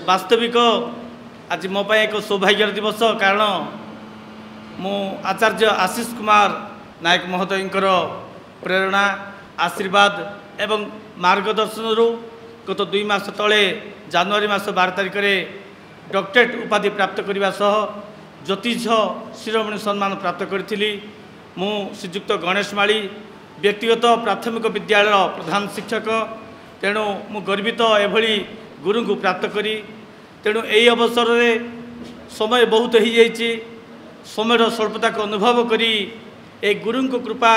वास्तविक आज मो एक सौभाग्य दिवस कारण मु आचार्य आशीष कुमार नायक महोदयंकर प्रेरणा आशीर्वाद एवं मार्गदर्शन गत 2 मास तले जनवरी मास 12 तारिख में डॉक्टरेट उपाधि प्राप्त करने सह ज्योतिष शिरोमणि सम्मान प्राप्त करी मु श्रीजुक्त गणेश माली व्यक्तिगत प्राथमिक विद्यालय प्रधान शिक्षक तेणु मु गर्वित एभली गुरु को प्राप्त करी तेणु यही अवसर में समय बहुत हो जाइए समय स्वल्पता को अनुभव करी ए गुरु को कृपा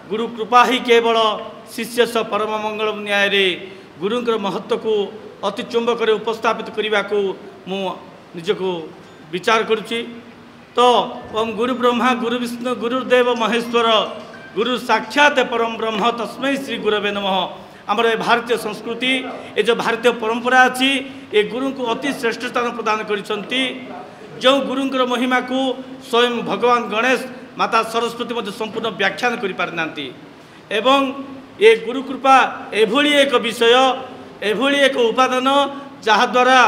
गुरु कृपा ही केवल शिष्य स परम मंगल न्याय गुरु महत्व को अति चुंबक उपस्थापित करने को मु निजको विचार करुच्ची तो ओम गुरु ब्रह्मा गुरु विष्णु गुरुदेव महेश्वर गुरु साक्षात परम ब्रह्म तस्मै श्री गुरवे नमः। आमर भारतीय संस्कृति ये जो भारतीय परंपरा अच्छी ये गुरु को अति श्रेष्ठ स्थान प्रदान करिसंती जो गुरुंकर महिमा को स्वयं भगवान गणेश माता सरस्वती मध्य संपूर्ण व्याख्यान करि पारनांती एवं ये गुरु कृपा एभली एक विषय एभली एक उपादान जहाद्वारा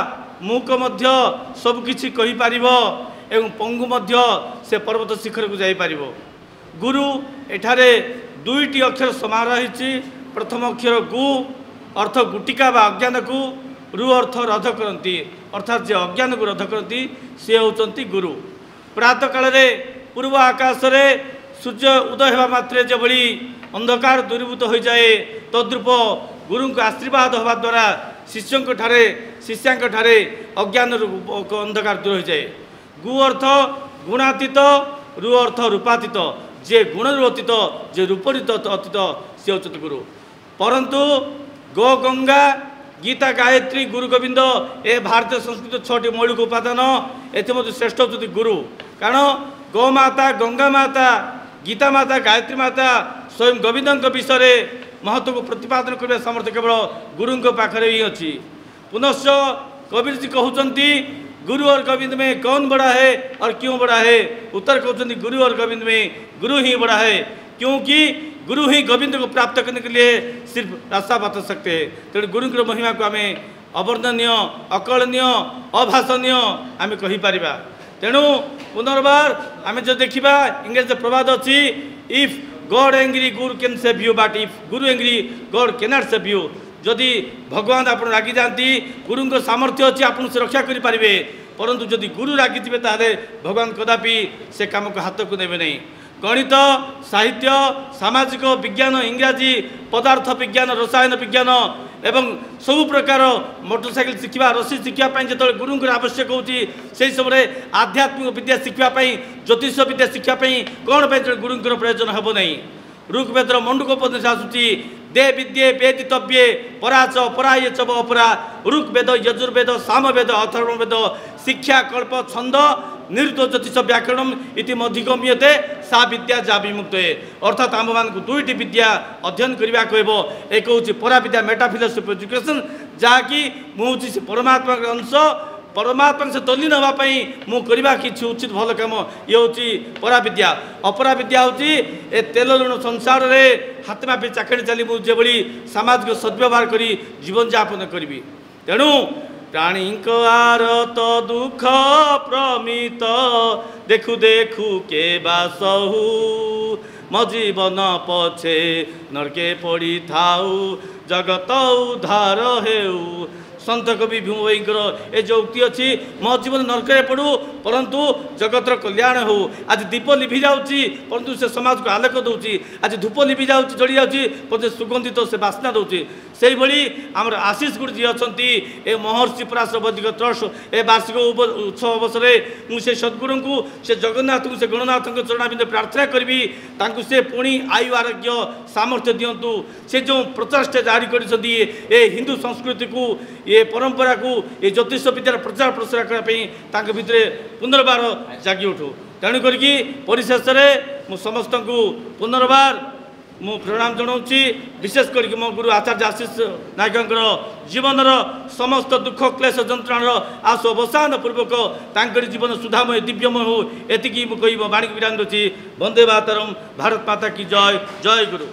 मूक मध्य सबकिछि कहि पारिबो एवं पंगु मध्य से पर्वत शिखर को जाई पारिबो। गुरु एठारे 2टी अक्षर समान रही प्रथम अक्षर गु अर्थ गुटिका बा अज्ञान को रु अर्थ रध करती अर्थात जे अज्ञान को रध करती सी होती गुरु। प्रातः काल पूर्व आकाश रे सूर्य उदय होगा मात्रे जो भली अंधकार दूरीभूत हो जाए तद्रूप गुरु को आशीर्वाद होगा द्वारा शिष्यांक ठारे अज्ञान अंधकार दूर हो जाए। गु अर्थ गुणातीत रु अर्थ रूपातीत जे गुण अतीत जे रूपरित अतीत सी होती गुरु। परंतु गो गंगा गीता गायत्री गुरु गोविंद ए भारतीय संस्कृति 6टी मौलिक उपादान एमध्य श्रेष्ठ होती गुरु कारण गौ माता गंगा माता गीता माता गायत्री माता स्वयं गोविंद विषय महत्व को प्रतिपादन करने सामर्थ्य केवल गुरु पाखरे ही अच्छी। पुनश्च कबीर जी कहते गुरु और गोविंद में कौन बड़ा है और क्यों बड़ा है। उत्तर कहते गुरु और गोविंद में गुरु ही बड़ा है क्योंकि गुरु ही गोविंद को प्राप्त करने के लिए सिर्फ रास्ता बता सकते हैं। तेणु गुरु की महिमा को आम अवर्णनीय अकलनीय अभाषणीय आम कहीपर। तेणु पुनर्बार आम जो देखा इंग्रेज प्रवाद अच्छी if God angry guru can save you but if guru angry God cannot save you. जदि भगवान आप रागी जाती गुरु को सामर्थ्य अच्छी आप से रक्षा करें परंतु जदि गुरु रागी थे ताले भगवान कदापि से काम को हाथ को देवे नहीं। गणित साहित्य सामाजिक विज्ञान इंग्राजी पदार्थ विज्ञान रसायन विज्ञान एवं सबु प्रकार मोटरसाइकिल शिखा रसी शिखापी जो गुरु आवश्यक होती से समय आध्यात्मिक विद्या शिखापी ज्योतिष विद्या शिखापी कौन पर गुरु प्रयोजन हेब नहीं। ऋग्वेदर मंडूकोपनिषद आसूची दे विद्ये वेदितव्ये पराच पराये च अपरा ऋग्वेद यजुर्वेद सामवेद अथर्ववेद शिक्षा कल्प छंद निरुक्त ज्योतिष व्याकरण इति मधिगम्यते सा विद्या जा विमुक्त है। अर्थात आम मान 2टी विद्या अध्ययन करने को एक हूँ परा विद्या मेटाफिलोसफी एजुकेशन जहाँकि मुझे परमात्मा अंश परमात्मा से तल्लीन होगापी मुझा कि उचित भल कम ये हूँ परा विद्या। अपरा विद्या हूँ ए तेल लुण संसार में हाथ मापी चाकरी चली मुझे भली सामाजिक सद्व्यवहार कर जीवन यापन करी। तेणु प्राणी आरत दुख प्रमित देखु देखु के बासहु मो जीवन पछे नरके पड़ी थाऊ जगत उद्धार हेउ। संत कवि भीमभईकर ए जो उक्ति अच्छी मो जीवन नरक पड़ू परंतु जगतर कल्याण हो। आज दीप लिभि जाऊँगी परंतु से समाज को आलोक दूची आज धूप लिभि जाऊँगी जड़ी जाऊँगी परंतु सुगंधित से बास्ना दूची से भाई आमर आशीष गुरु जी अच्छा ए महर्षि पराशर वैदिक ट्रस्ट ए वार्षिक उत्सव अवसर मुझे सद्गुरु को से जगन्नाथ को से गणनाथ चरणाबिंद प्रार्थना करी से पुणी आयु आरोग्य सामर्थ्य दिंतु से जो प्रचेषा जारी कर हिंदू संस्कृति को ये परंपरा को ये ज्योतिष विद्यार प्रचार प्रसार करने भितर पुनर्बार जागी उठू। तेणुक परिशेष में समस्त को पुनर्बार मु प्रणाम जनाऊँगी विशेष करके मो गुरु आचार्य आशीष नायक जीवन समस्त दुख क्लेश जंत्रणा आशु अवसान पूर्वक तांकर जीवन सुधामय दिव्यमय हो एति कही वाणी विराम दूसरी। वंदे मातरम। भारत माता की जय। जय गुरु।